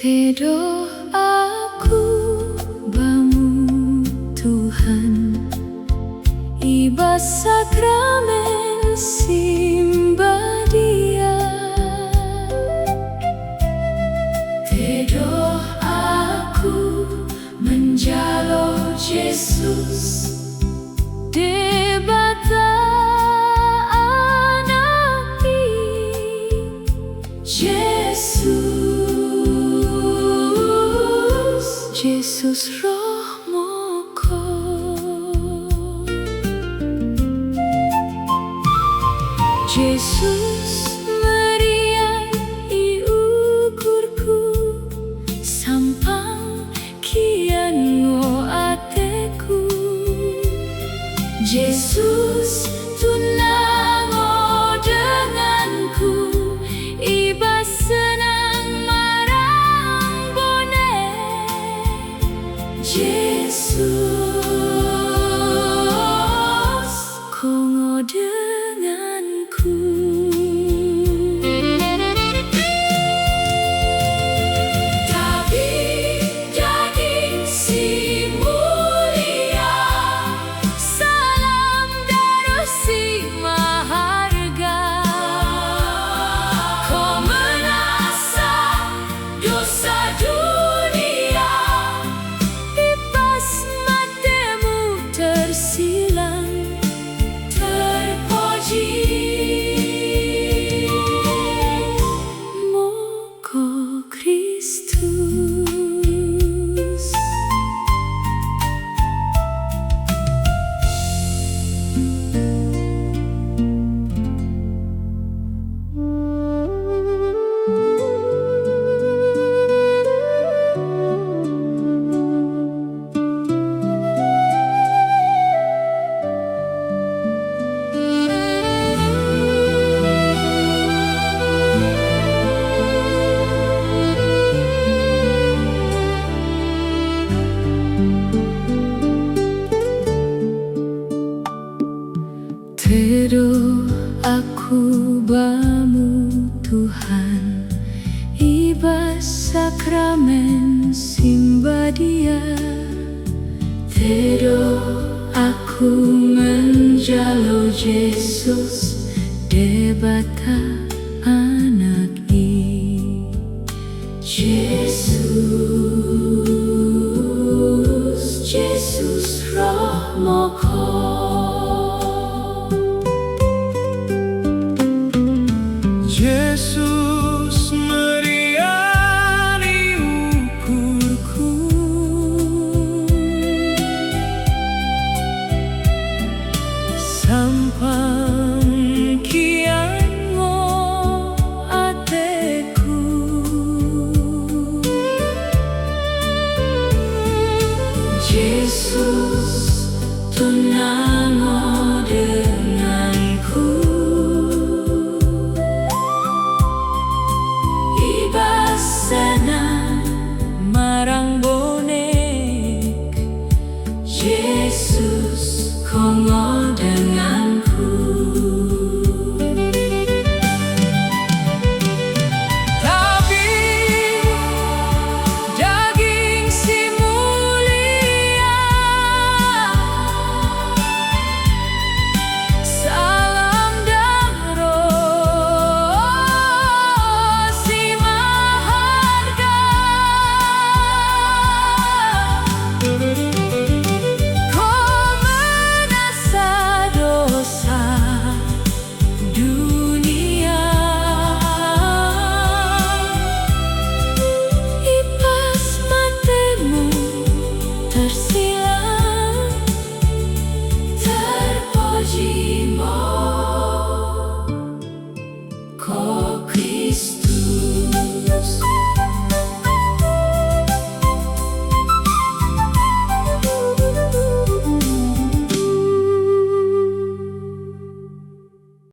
Tedoh aku bamu Tuhan, iba sakramen simbah Dia. Tedoh aku menjalo Yesus, debata anaki Yesus roh moko. Yesus meriai ukurku, sampang kian ngo ateku. Yesus tunango denganku, iba senang marang bone. Yesus kongo denganku. Daging si mulia, salam darah si maharga. Kau menasa dosa dunia, tersilang terpuji. Moko Kristus. Tedoh aku bamu Tuhan, iba sakramen simbah Dia. Tedoh aku menjalo Yesus, debata anak Yesus.